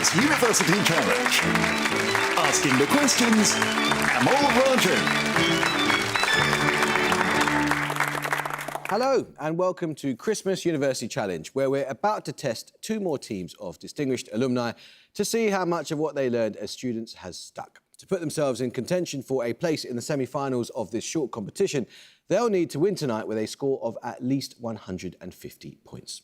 Christmas University Challenge. Asking the questions, Emmanuel. Hello and welcome to Christmas University Challenge, where we're about to test two more teams of distinguished alumni to see how much of what they learned as students has stuck. To put themselves in contention for a place in the semi-finals of this short competition, they'll need to win tonight with a score of at least 150 points.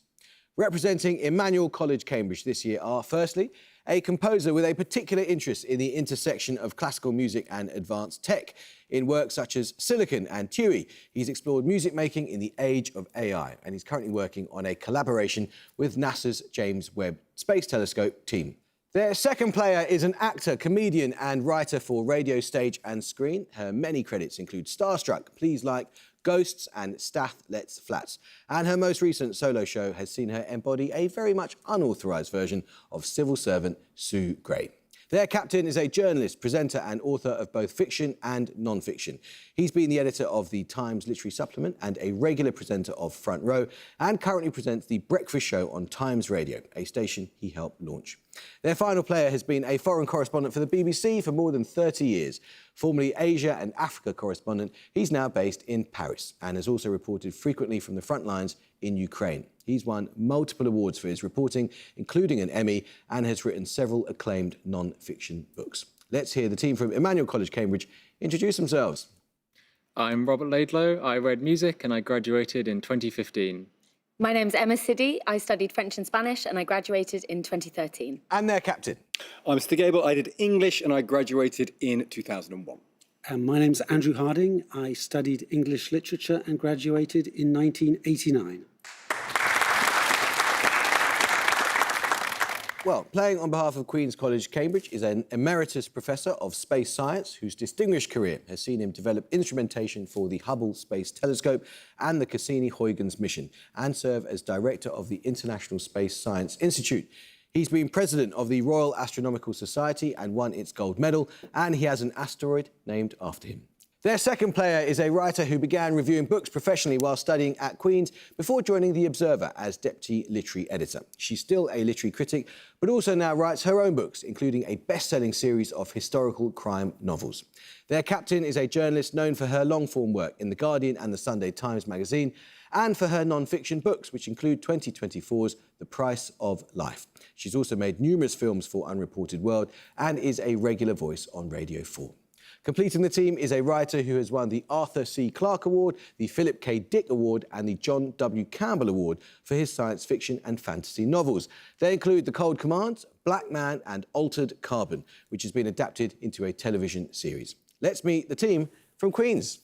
Representing Emmanuel College, Cambridge this year are, firstly, a composer with a particular interest in the intersection of classical music and advanced tech. In works such as Silicon and Tui, he's explored music making in the age of AI, and he's currently working on a collaboration with NASA's James Webb Space Telescope team. Their second player is an actor, comedian and writer for radio, stage and screen. Her many credits include Starstruck, Please Like, Ghosts and Stath Lets Flats. And her most recent solo show has seen her embody a very much unauthorised version of civil servant Sue Gray. Their captain is a journalist, presenter and author of both fiction and non-fiction. He's been the editor of the Times Literary Supplement and a regular presenter of Front Row, and currently presents the Breakfast Show on Times Radio, a station he helped launch. Their final player has been a foreign correspondent for the BBC for more than 30 years. Formerly Asia and Africa correspondent, he's now based in Paris and has also reported frequently from the front lines in Ukraine. He's won multiple awards for his reporting, including an Emmy, and has written several acclaimed non-fiction books. Let's hear the team from Emmanuel College, Cambridge, introduce themselves. I'm Robert Laidlow. I read music and I graduated in 2015. My name's Emma Siddy. I studied French and Spanish and I graduated in 2013. And their captain. I'm Mr. Gable. I did English and I graduated in 2001. My name's Andrew Harding. I studied English literature and graduated in 1989. Well, playing on behalf of Queen's College, Cambridge, is an emeritus professor of space science whose distinguished career has seen him develop instrumentation for the Hubble Space Telescope and the Cassini-Huygens mission, and serve as director of the International Space Science Institute. He's been president of the Royal Astronomical Society and won its gold medal, and he has an asteroid named after him. Their second player is a writer who began reviewing books professionally while studying at Queen's before joining The Observer as deputy literary editor. She's still a literary critic, but also now writes her own books, including a best-selling series of historical crime novels. Their captain is a journalist known for her long-form work in The Guardian and The Sunday Times magazine, and for her non-fiction books, which include 2024's The Price of Life. She's also made numerous films for Unreported World and is a regular voice on Radio 4. Completing the team is a writer who has won the Arthur C. Clarke Award, the Philip K. Dick Award and the John W. Campbell Award for his science fiction and fantasy novels. They include The Cold Commands, Black Man and Altered Carbon, which has been adapted into a television series. Let's meet the team from Queen's.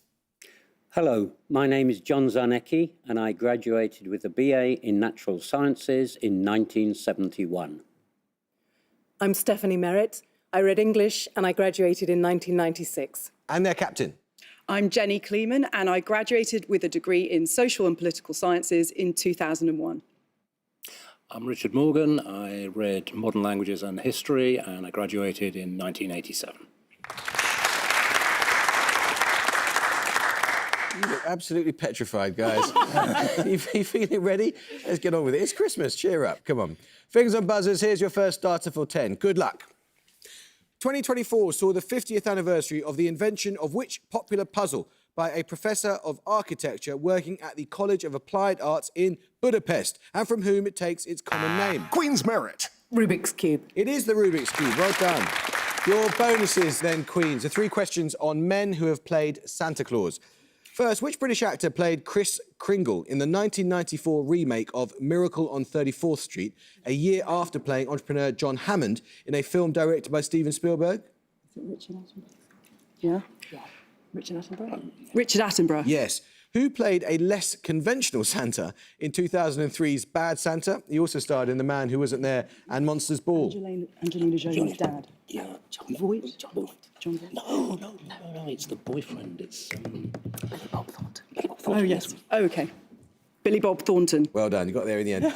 Hello, my name is John Zarnecki and I graduated with a BA in Natural Sciences in 1971. I'm Stephanie Merritt. I read English and I graduated in 1996. And their captain. I'm Jenny Kleeman and I graduated with a degree in Social and Political Sciences in 2001. I'm Richard Morgan. I read Modern Languages and History and I graduated in 1987. You look absolutely petrified, guys. You feeling ready? Let's get on with it. It's Christmas. Cheer up. Come on. Fingers on buzzers. Here's your first starter for 10. Good luck. 2024 saw the 50th anniversary of the invention of which popular puzzle by a professor of architecture working at the College of Applied Arts in Budapest, and from whom it takes its common name? Queen's Merit. Rubik's Cube. It is the Rubik's Cube. Well done. Your bonuses then, Queens, are 3 questions on men who have played Santa Claus. First, which British actor played Kris Kringle in the 1994 remake of Miracle on 34th Street, a year after playing entrepreneur John Hammond in a film directed by Steven Spielberg? Is it Richard Attenborough? Yeah? Richard Attenborough? Richard Attenborough. Yes. Who played a less conventional Santa in 2003's Bad Santa? He also starred in The Man Who Wasn't There and Monsters Ball. Angelina Jolie's dad. Yeah. Voight? John Voight. No, it's the boyfriend. It's Billy Bob Thornton. Oh, yes. Oh, OK. Billy Bob Thornton. Well done, you got there in the end.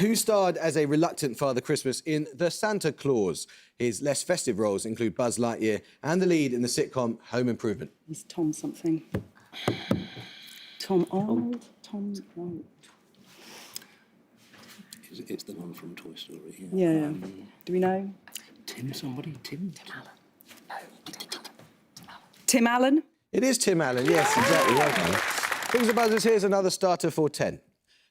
Who starred as a reluctant Father Christmas in The Santa Claus? His less festive roles include Buzz Lightyear and the lead in the sitcom Home Improvement. He's Tom something. Tom Arnold? Tom... It's the one from Toy Story. Yeah. Do we know? Tim somebody? Tim Allen. Tim Allen? It is Tim Allen, yes, exactly. Well done. Things and buzzers, here's another starter for 10.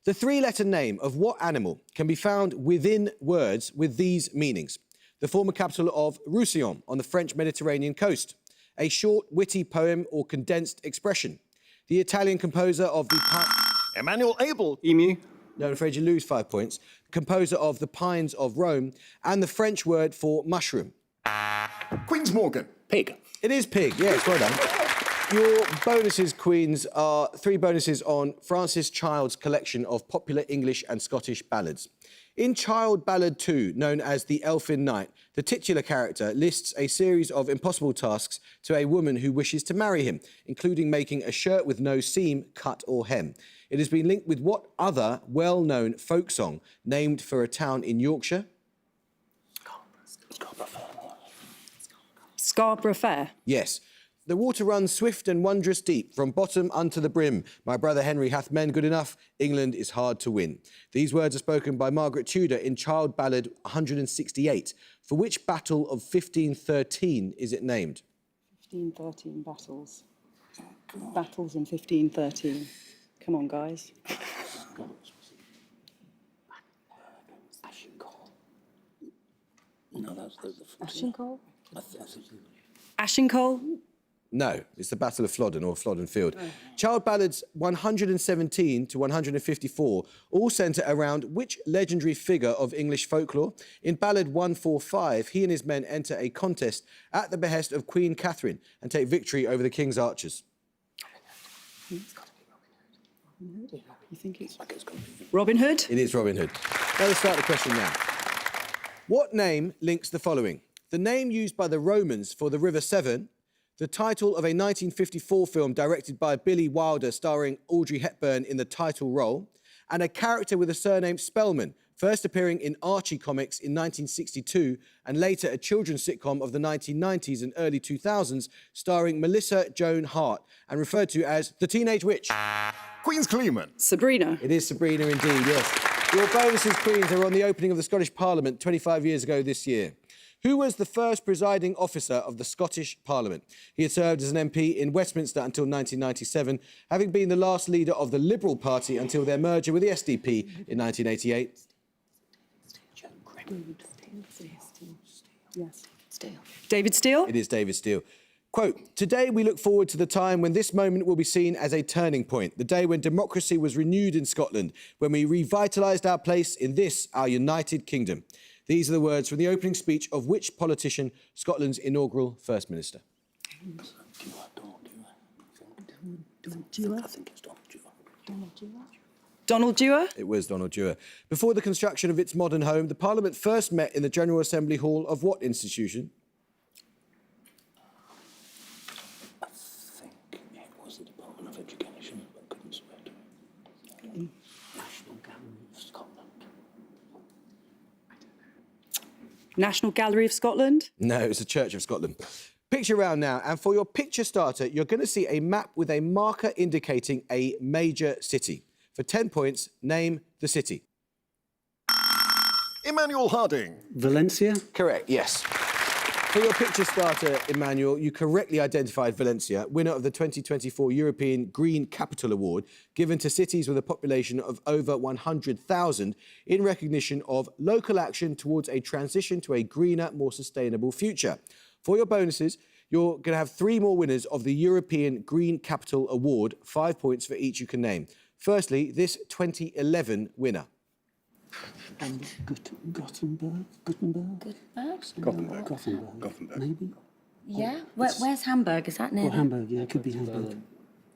The three-letter name of what animal can be found within words with these meanings? The former capital of Roussillon on the French Mediterranean coast. A short, witty poem or condensed expression. The Italian composer of the... Emmanuel Abel. Emu. No, I'm afraid you lose 5 points. Composer of The Pines of Rome. And the French word for mushroom. Queen's Morgan. Pig. It is pig, yes, well done. Your bonuses, Queens, are 3 bonuses on Francis Child's collection of popular English and Scottish ballads. In Child Ballad 2, known as The Elfin Knight, the titular character lists a series of impossible tasks to a woman who wishes to marry him, including making a shirt with no seam, cut or hem. It has been linked with what other well-known folk song named for a town in Yorkshire? Scarborough Fair. Yes. The water runs swift and wondrous deep, from bottom unto the brim. My brother Henry hath men good enough, England is hard to win. These words are spoken by Margaret Tudor in Child Ballad 168. For which battle of 1513 is it named? 1513 battles. Battles in 1513. Come on, guys. No, that's the Ashencoll? that's Ashencoll? No, it's the Battle of Flodden or Flodden Field. Child Ballads 117 to 154 all centre around which legendary figure of English folklore? In Ballad 145, he and his men enter a contest at the behest of Queen Catherine and take victory over the King's archers. It's got to be Robin Hood. You think it's Robin Hood? It is Robin Hood. Now let's start the question now. What name links the following? The name used by the Romans for the River Severn, the title of a 1954 film directed by Billy Wilder starring Audrey Hepburn in the title role, and a character with the surname Spellman, first appearing in Archie comics in 1962 and later a children's sitcom of the 1990s and early 2000s starring Melissa Joan Hart and referred to as the Teenage Witch. Queen's Cleeman. Sabrina. It is Sabrina indeed, yes. Your bonuses, Queens, are on the opening of the Scottish Parliament 25 years ago this year. Who was the first presiding officer of the Scottish Parliament? He had served as an MP in Westminster until 1997, having been the last leader of the Liberal Party until their merger with the SDP in 1988. Yes. David Steele? It is David Steele. Quote, today we look forward to the time when this moment will be seen as a turning point, the day when democracy was renewed in Scotland, when we revitalised our place in this, our United Kingdom. These are the words from the opening speech of which politician, Scotland's inaugural First Minister? I think it's Donald Dewar. Donald Dewar? It was Donald Dewar. Before the construction of its modern home, the Parliament first met in the General Assembly Hall of what institution? I think it was the Department of Education, but I couldn't swear to it. National Gallery of Scotland. National Gallery of Scotland? No, it's the Church of Scotland. Picture round now, and for your picture starter, you're going to see a map with a marker indicating a major city. For 10 points, name the city. Emmanuel Harding. Valencia? Correct, yes. For your picture starter, Emmanuel, you correctly identified Valencia, winner of the 2024 European Green Capital Award, given to cities with a population of over 100,000 in recognition of local action towards a transition to a greener, more sustainable future. For your bonuses, you're going to have 3 more winners of the European Green Capital Award, 5 points for each you can name. Firstly, this 2011 winner. Gothenburg? Gothenburg. Maybe? Yeah. Where's Hamburg? Is that near? Or Hamburg, yeah, it could be Hamburg.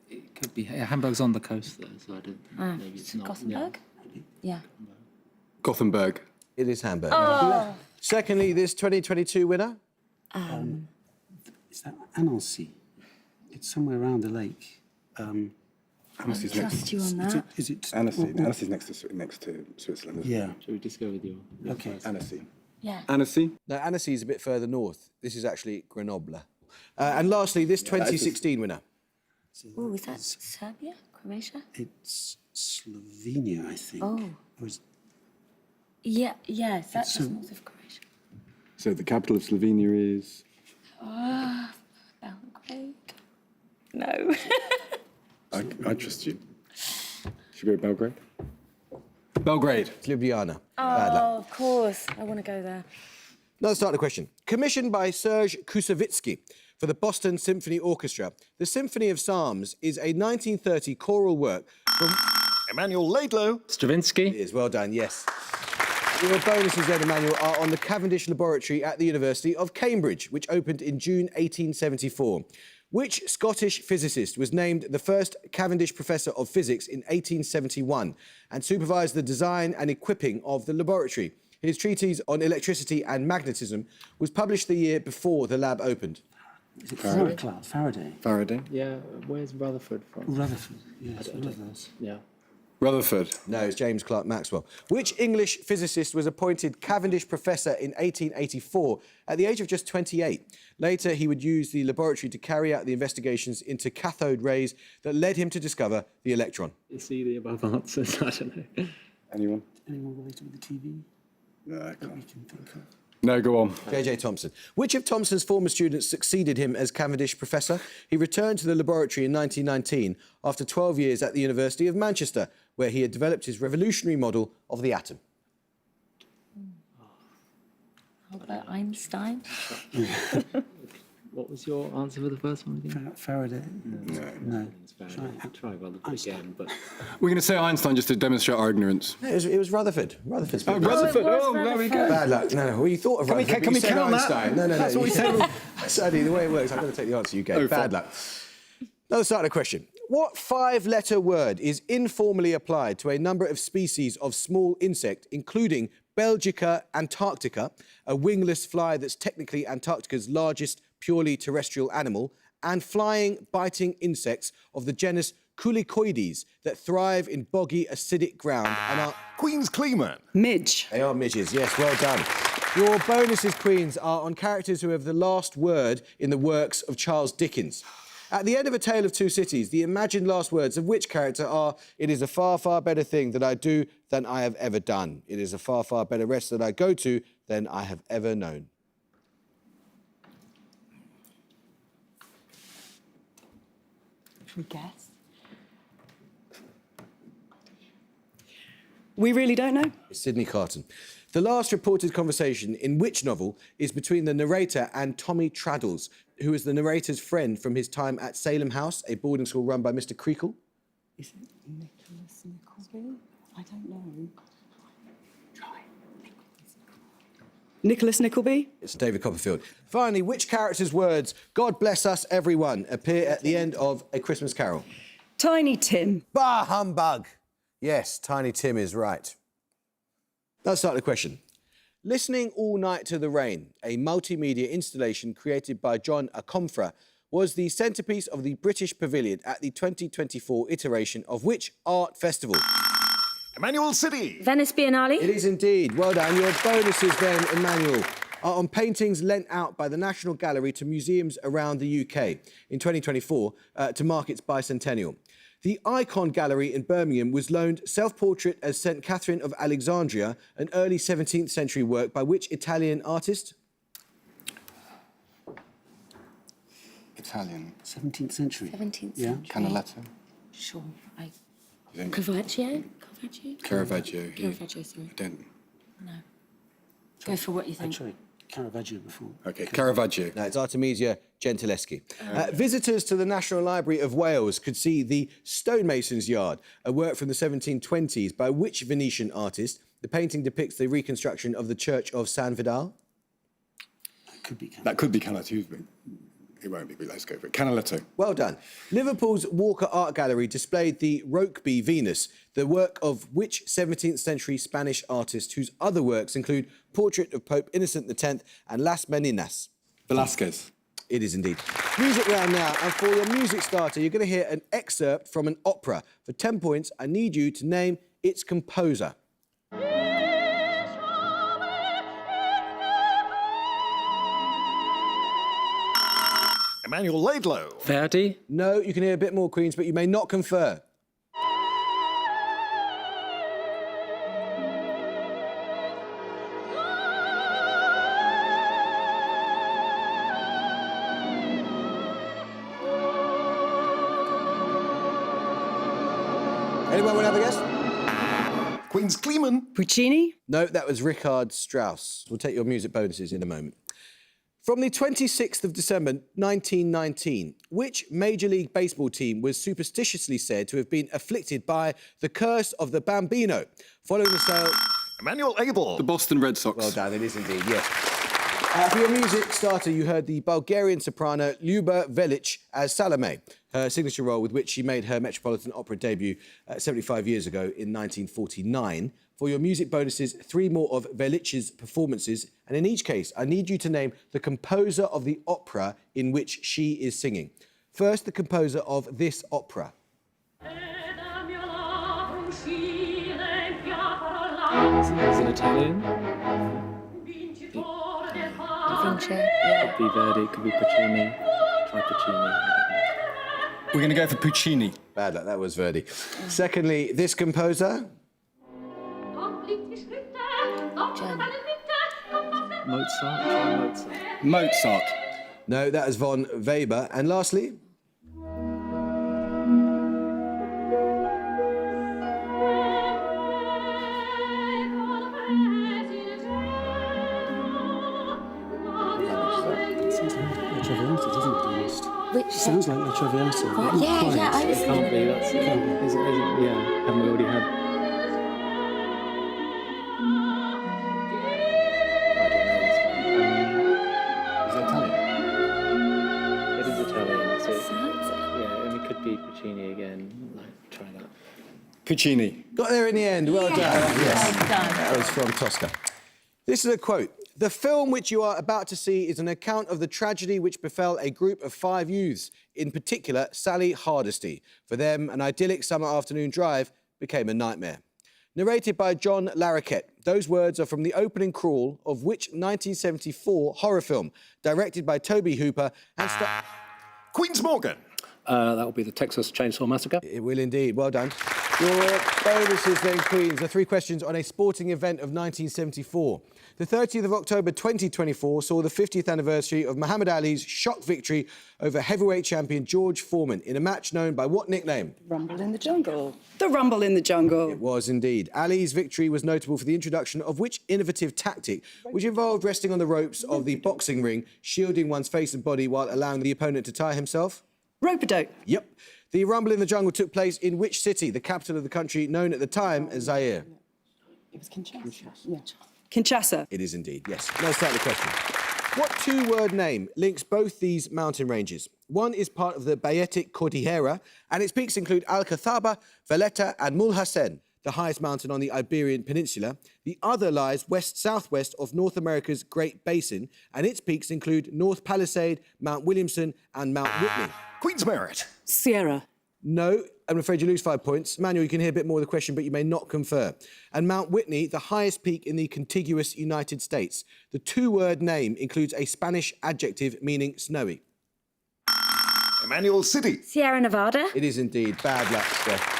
It could be. Yeah, Hamburg's on the coast there, so I don't. Maybe it's not. Gothenburg? Yeah. Gothenburg. It is Hamburg. Oh. Secondly, this 2022 winner. Is that Annecy? It's somewhere around the lake. Annecy's Trust you on that. Is it? Annecy's next to Switzerland. Isn't Yeah. Shall we just go with your? Okay. it? Annecy. Yeah. Annecy. No, Annecy is a bit further north. This is actually Grenoble. And lastly, this 2016 winner. Oh, is that Serbia? Croatia? It's Slovenia, I think. Oh. Or is Yes, that's just north of Croatia. So the capital of Slovenia is... Belgrade? No. I trust you. Should we go Belgrade? Belgrade. It's Ljubljana. Bad luck. Oh, of course. I want to go there. Now let's start the question. Commissioned by Serge Kusevitsky for the Boston Symphony Orchestra, the Symphony of Psalms is a 1930 choral work from... Emmanuel Laidlow. Stravinsky. It is, well done, yes. Your bonuses then, Emmanuel, are on the Cavendish Laboratory at the University of Cambridge, which opened in June 1874. Which Scottish physicist was named the first Cavendish Professor of Physics in 1871 and supervised the design and equipping of the laboratory? His treatise on electricity and magnetism was published the year before the lab opened. Is it Faraday? Faraday. Yeah, where's Rutherford from? Rutherford, yes, one of those. Yeah. Rutherford. No, it's James Clerk Maxwell. Which English physicist was appointed Cavendish Professor in 1884 at the age of just 28? Later, he would use the laboratory to carry out the investigations into cathode rays that led him to discover the electron. You see the above answers, I don't know. Anyone? Anyone related with the TV? No, I That we can't. can think of? No, go on. J.J. Thomson. Which of Thomson's former students succeeded him as Cavendish Professor? He returned to the laboratory in 1919 after 12 years at the University of Manchester, where he had developed his revolutionary model of the atom. How about Einstein? What was your answer for the first one again? Faraday? No. Try Rutherford again, but... We're going to say Einstein just to demonstrate our ignorance. No, it was Rutherford. Rutherford's been- Rutherford. was Oh, very Rutherford. good. Bad luck. No, well, you thought of Can we- Rutherford, can but we you said count that? Einstein. No. That's what we said. Sadly, the way it works, I'm going to take the answer you gave. Oh, Bad fine. luck. Now, let's start the question. What five-letter word is informally applied to a number of species of small insect, including Belgica antarctica, a wingless fly that's technically Antarctica's largest purely terrestrial animal, and flying, biting insects of the genus Culicoides that thrive in boggy, acidic ground and are... Queen's Cleaner. Midge. They are midges, yes, well done. Your bonuses, Queens, are on characters who have the last word in the works of Charles Dickens. At the end of A Tale of Two Cities, the imagined last words of which character are, "It is a far, far better thing that I do than I have ever done. It is a far, far better rest that I go to than I have ever known." Should we guess? We really don't know. It's Sidney Carton. The last reported conversation in which novel is between the narrator and Tommy Traddles, who is the narrator's friend from his time at Salem House, a boarding school run by Mr. Creakle? Is it Nicholas Nickleby? I don't know. Try. Nicholas Nickleby. It's David Copperfield. Finally, which character's words, "God bless us, everyone," appear at the end of A Christmas Carol? Tiny Tim. Bah, humbug! Yes, Tiny Tim is right. Let's start the question. Listening All Night to the Rain, a multimedia installation created by John Akomfra, was the centrepiece of the British Pavilion at the 2024 iteration of which art festival? Emmanuel City. Venice Biennale? It is indeed. Well done. Your bonuses then, Emmanuel, are on paintings lent out by the National Gallery to museums around the UK in 2024 to mark its bicentennial. The Icon Gallery in Birmingham was loaned Self-Portrait as St. Catherine of Alexandria, an early 17th century work by which Italian artist? Italian. 17th century. 17th Yeah. century. Canaletto. Sure. think? Caravaggio? Caravaggio. Caravaggio, sorry. I don't. No. Go for what you I think. tried Caravaggio before. Okay, Caravaggio. No, it's Artemisia Gentileschi. Visitors to the National Library of Wales could see the Stonemason's Yard, a work from the 1720s by which Venetian artist? The painting depicts the reconstruction of the Church of San Vidal. That could be Canaletto, but it won't be, but let's go for it. Canaletto. Well done. Liverpool's Walker Art Gallery displayed the Rokeby Venus, the work of which 17th century Spanish artist whose other works include Portrait of Pope Innocent X and Las Meninas? Velasquez. It is indeed. Music round now, and for your music starter, you're going to hear an excerpt from an opera. For 10 points, I need you to name its composer. Emmanuel Laidlow. Verdi? No, you can hear a bit more, Queens, but you may not confer. Anyone want to have a guess? Queen's Kleeman. Puccini. No, that was Richard Strauss. We'll take your music bonuses in a moment. From the 26th of December 1919, which Major League Baseball team was superstitiously said to have been afflicted by the curse of the Bambino, following the sale... Emmanuel Abel. The Boston Red Sox. Well done, it is indeed, yes. For your music starter, you heard the Bulgarian soprano Ljuba Velic as Salome, her signature role with which she made her Metropolitan Opera debut 75 years ago in 1949. For your music bonuses, 3 more of Velic's performances, and in each case, I need you to name the composer of the opera in which she is singing. First, the composer of this opera. Is it Italian? Yeah. Could be Verdi, could be Puccini. Try Puccini. We're going to go for Puccini. Bad luck, that was Verdi. Secondly, this composer. Mozart. Try Mozart. Mozart. No, that is von Weber. And lastly, It sounds like La Traviata, doesn't it? What? Yeah, I was Can't be. That's Can't be. yeah. Haven't we already had? I don't know this one. is it Italian? It is Italian. So Sounds it. yeah, and it could be Puccini again. Like, try that. Puccini. Got there in the end. Well done. Yes. Well done. That was from Tosca. This is a quote. The film which you are about to see is an account of the tragedy which befell a group of 5 youths, in particular Sally Hardesty. For them, an idyllic summer afternoon drive became a nightmare. Narrated by John Larroquette, those words are from the opening crawl of which 1974 horror film, directed by Toby Hooper and... Queen's Morgan. That will be the Texas Chainsaw Massacre. It will indeed. Well done. Your bonuses then, Queens, are 3 questions on a sporting event of 1974. The 30th of October 2024 saw the 50th anniversary of Muhammad Ali's shock victory over heavyweight champion George Foreman in a match known by what nickname? Rumble in the Jungle. The Rumble in the Jungle. It was indeed. Ali's victory was notable for the introduction of which innovative tactic, which involved resting on the ropes of the boxing ring, shielding one's face and body while allowing the opponent to tie himself? Rope-a-dope. Yep. The Rumble in the Jungle took place in which city, the capital of the country known at the time as Zaire? It was Kinshasa. Yeah. Kinshasa. It is indeed, yes. Let's start the question. What 2-word name links both these mountain ranges? One is part of the Bayetic Cordillera, and its peaks include Al-Kathaba, Valletta and Mulhacen, the highest mountain on the Iberian Peninsula. The other lies west-southwest of North America's Great Basin, and its peaks include North Palisade, Mount Williamson and Mount Whitney. Queen's Merit. Sierra. No, I'm afraid you lose 5 points. Manuel, you can hear a bit more of the question, but you may not confer. And Mount Whitney, the highest peak in the contiguous United States. The 2-word name includes a Spanish adjective meaning snowy. Emmanuel City. Sierra Nevada. It is indeed. Bad luck, Steph.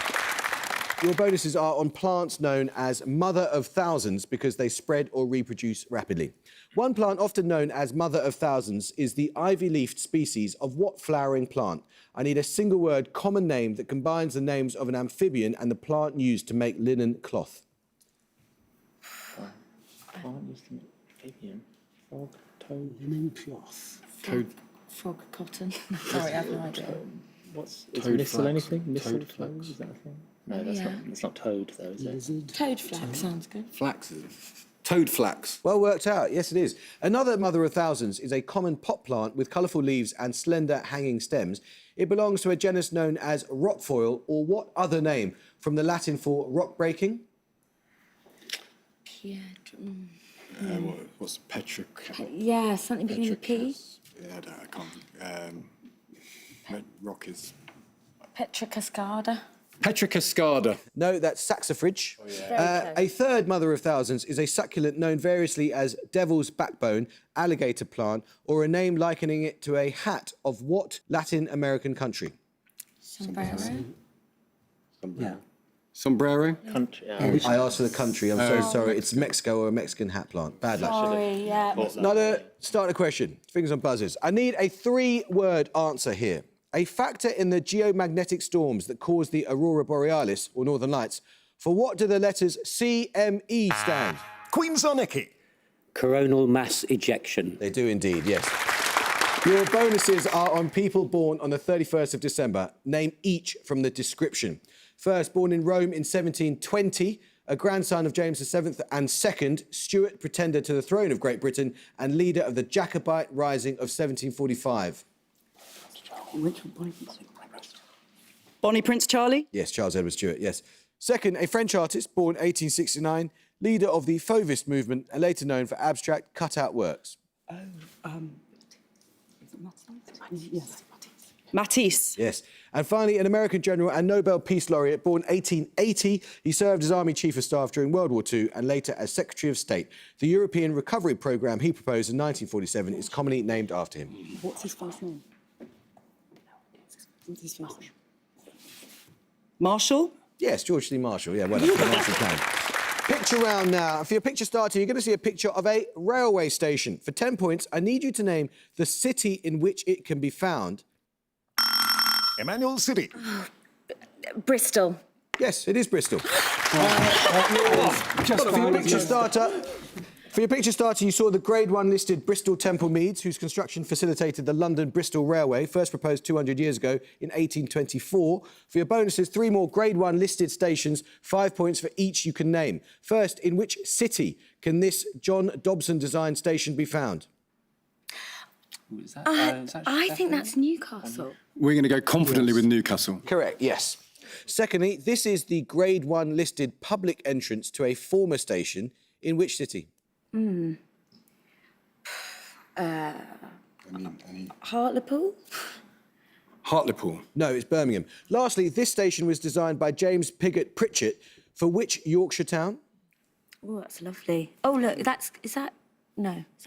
Your bonuses are on plants known as mother of thousands because they spread or reproduce rapidly. One plant often known as mother of thousands is the ivy-leafed species of what flowering plant? I need a single-word common name that combines the names of an amphibian and the plant used to make linen cloth. Plant used to make amphibian. Frog, toad. Linen cloth. Toad. Frog cotton. Sorry, I have no idea. Is Toad missile flax. anything? Missile Toad flax. flax. Is that a thing? No, that's yeah. not. It's not toad though, is it? Lizard. Toad flag sounds good. Flax. Toad flax. Well worked out, yes it is. Another mother of thousands is a common pot plant with colourful leaves and slender hanging stems. It belongs to a genus known as rockfoil, or what other name from the Latin for rock breaking? What's Yeah, something beginning with P. Yeah, I can't. Rock is... Petrocascada. Petrocascada. No, that's saxifrage. A third mother of thousands is a succulent known variously as devil's backbone, alligator plant, or a name likening it to a hat of what Latin American country? Sombrero. Yeah. Sombrero. Country. I asked for the country, I'm so sorry. It's Mexico or a Mexican hat plant. Bad luck. Sorry, yeah. Another start a question. Fingers on buzzers. I need a 3-word answer here. a factor in the geomagnetic storms that cause the aurora borealis, or northern lights. For what do the letters CME stand? Queen Zarnecki. Coronal mass ejection. They do indeed, yes. Your bonuses are on people born on the 31st of December. Name each from the description. First, born in Rome in 1720, a grandson of James VII, and second, Stuart, pretender to the throne of Great Britain and leader of the Jacobite Rising of 1745. Bonnie Prince Charlie. Yes, Charles Edward Stuart, yes. Second, a French artist, born 1869, leader of the Fauvist movement and later known for abstract cut-out works. Yes. Matisse. Yes. And finally, an American general and Nobel Peace Laureate, born 1880. He served as Army Chief of Staff during World War II and later as Secretary of State. The European Recovery Programme he proposed in 1947 is commonly named after him. What's his first name? What's his first name? Marshall? Yes, George C. Marshall. Yeah, well done. Nicely planned. Picture round now. For your picture starter, you're going to see a picture of a railway station. For 10 points, I need you to name the city in which it can be found. Emmanuel City. Bristol. Yes, it is Bristol. For your picture starter, you saw the Grade 1 listed Bristol Temple Meads, whose construction facilitated the London-Bristol Railway, first proposed 200 years ago in 1824. For your bonuses, 3 more Grade 1 listed stations, 5 points for each you can name. First, in which city can this John Dobson-designed station be found? Is that, I think that's Newcastle. We're going to go confidently with Newcastle. Correct, yes. Secondly, this is the Grade 1 listed public entrance to a former station in which city? Hartlepool? Hartlepool. No, it's Birmingham. Lastly, this station was designed by James Pigott Pritchett for which Yorkshire town? Oh, that's lovely. Oh, look, is that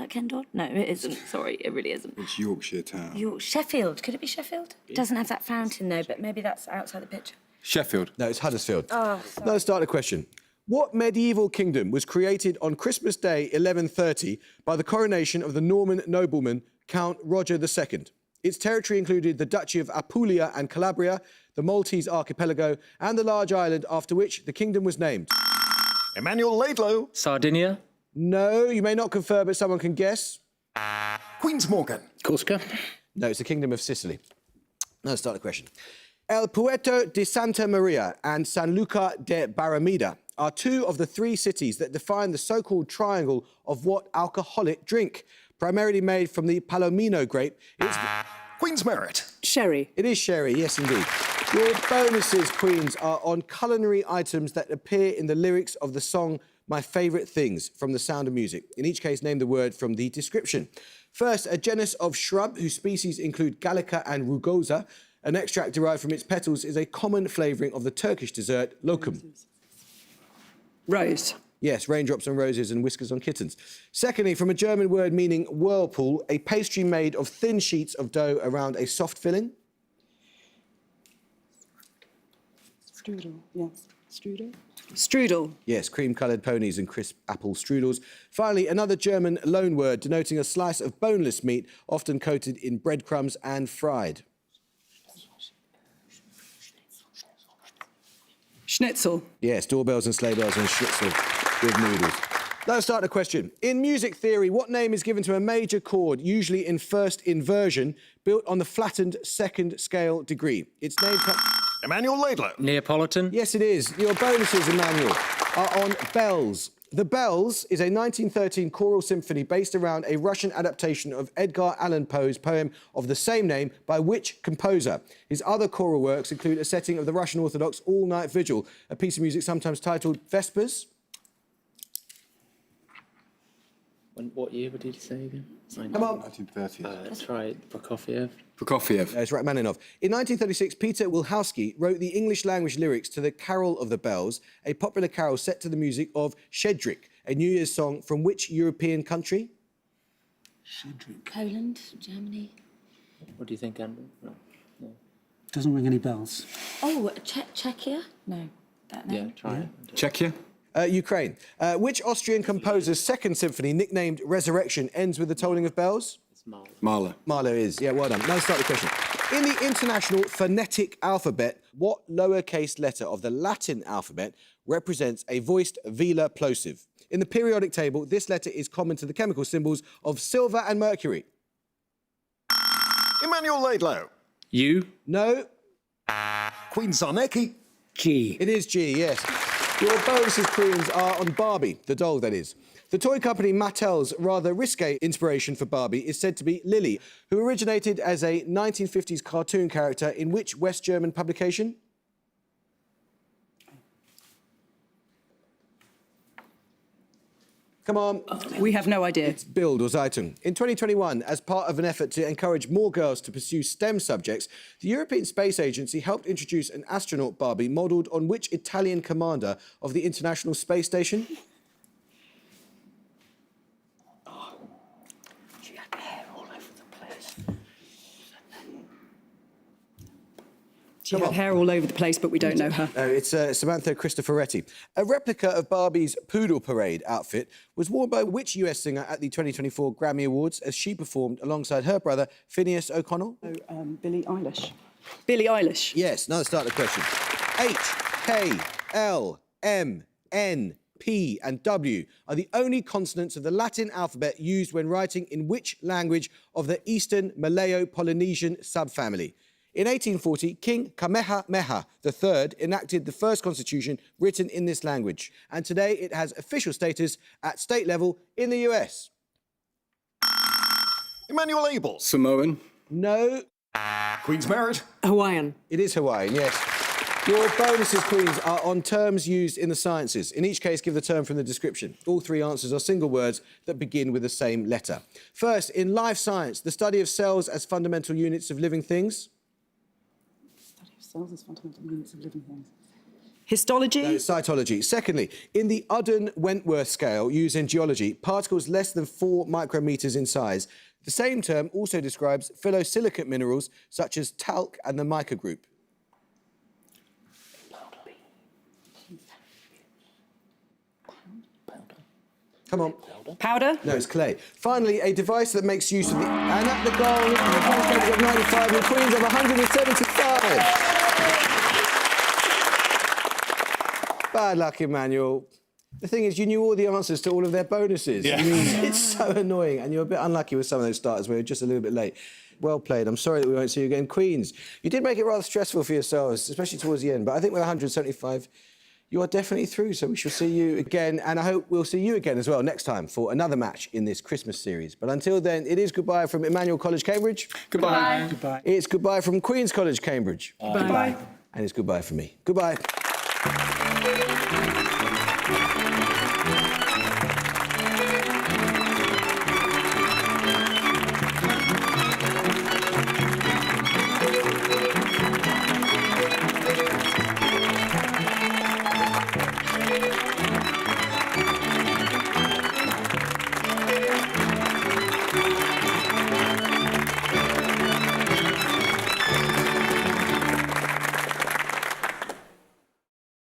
Ken Dodd? No, it isn't. Sorry, it really isn't. It's Yorkshire town. Sheffield. Could it be Sheffield? It doesn't have that fountain, though, but maybe that's outside the picture. Sheffield. No, it's Huddersfield. Oh, sorry. Let's start a question. What medieval kingdom was created on Christmas Day 1130 by the coronation of the Norman nobleman Count Roger II? Its territory included the Duchy of Apulia and Calabria, the Maltese archipelago, and the large island after which the kingdom was named. Emmanuel Laidlow. Sardinia. No, you may not confer, but someone can guess. Queen's Morgan. Corsica? No, it's the Kingdom of Sicily. Now let's start the question. El Puerto de Santa Maria and San Lucar de Barrameda are 2 of the 3 cities that define the so-called triangle of what alcoholic drink? Primarily made from the Palomino grape, it's... Queen's Merit. Sherry. It is sherry, yes, indeed. Your bonuses, Queens, are on culinary items that appear in the lyrics of the song My Favourite Things from The Sound of Music. In each case, name the word from the description. First, a genus of shrub whose species include Gallica and Rugosa. An extract derived from its petals is a common flavouring of the Turkish dessert lokum. Rose. Yes, raindrops on roses and whiskers on kittens. Secondly, from a German word meaning whirlpool, a pastry made of thin sheets of dough around a soft filling. Strudel. Yes. Strudel. Strudel. Yes, cream-coloured ponies and crisp apple strudels. Finally, another German loanword denoting a slice of boneless meat, often coated in breadcrumbs and fried. Schnitzel. Yes, doorbells and sleigh bells and schnitzel with noodles. Let's start the question. In music theory, what name is given to a major chord, usually in first inversion, built on the flattened second scale degree? Its name comes... Emmanuel Laidlow. Neapolitan. Yes, it is. Your bonuses, Emmanuel, are on Bells. The Bells is a 1913 choral symphony based around a Russian adaptation of Edgar Allan Poe's poem of the same name by which composer? His other choral works include a setting of the Russian Orthodox all-night vigil, a piece of music sometimes titled Vespers. What year did you say again? Come on. 1930s. That's right, Prokofiev. Prokofiev. It's Rachmaninoff. In 1936, Peter Wilhowsky wrote the English-language lyrics to the Carol of the Bells, a popular carol set to the music of Shedrick, a New Year's song from which European country? Shedrick. Poland, Germany. What do you think, Andrew? No. Doesn't ring any bells. Oh, Czechia? No, that name. Yeah, try it. Czechia. Ukraine. Which Austrian composer's second symphony, nicknamed Resurrection, ends with the tolling of bells? It's Mahler. Mahler. Mahler is. Yeah, well done. Now let's start the question. In the International Phonetic Alphabet, what lowercase letter of the Latin alphabet represents a voiced velar plosive? In the periodic table, this letter is common to the chemical symbols of silver and mercury. Emmanuel Laidlow. U. No, Queen Zarnecki. G. it is G, yes. Your bonuses, Queens, are on Barbie, the doll, that is. The toy company Mattel's rather risque inspiration for Barbie is said to be Lily, who originated as a 1950s cartoon character in which West German publication? Come on. We have no idea. It's Bild or Zeitung. In 2021, as part of an effort to encourage more girls to pursue STEM subjects, the European Space Agency helped introduce an astronaut Barbie modelled on which Italian commander of the International Space Station? She had hair all over the place. She had hair all over the place, but we don't know her. No, it's Samantha Cristoforetti. A replica of Barbie's Poodle Parade outfit was worn by which US singer at the 2024 Grammy Awards as she performed alongside her brother, Phineas O'Connell? Billie Eilish. Billie Eilish. Yes, now let's start the question. H, K, L, M, N, P and W are the only consonants of the Latin alphabet used when writing in which language of the Eastern Malayo-Polynesian subfamily? In 1840, King Kamehameha III enacted the first constitution written in this language, and today it has official status at state level in the US. Emmanuel Abel. Samoan. No, Queen's Merit. Hawaiian. it is Hawaiian, yes. Your bonuses, Queens, are on terms used in the sciences. In each case, give the term from the description. All three answers are single words that begin with the same letter. First, in life science, the study of cells as fundamental units of living things. Cells as fundamental units of living things. Histology. No, cytology. Secondly, in the Uden-Wentworth scale used in geology, particles less than 4 micrometers in size. The same term also describes phyllosilicate minerals such as talc and the mica group. Come on. Powder. No, it's clay. Finally, a device that makes use of the... And at the goal, the of 95 and Queens of 175. Bad luck, Emmanuel. The thing is, you knew all the answers to all of their bonuses. Yeah. I mean, it's so annoying, and you're a bit unlucky with some of those starters where you're just a little bit late. Well played. I'm sorry that we won't see you again. Queens, you did make it rather stressful for yourselves, especially towards the end, but I think with 175, you are definitely through, so we shall see you again, and I hope we'll see you again as well next time for another match in this Christmas series. But until then, it is goodbye from Emmanuel College, Cambridge. Goodbye. Goodbye. It's goodbye from Queen's College, Cambridge. Goodbye. And it's goodbye from me. Goodbye.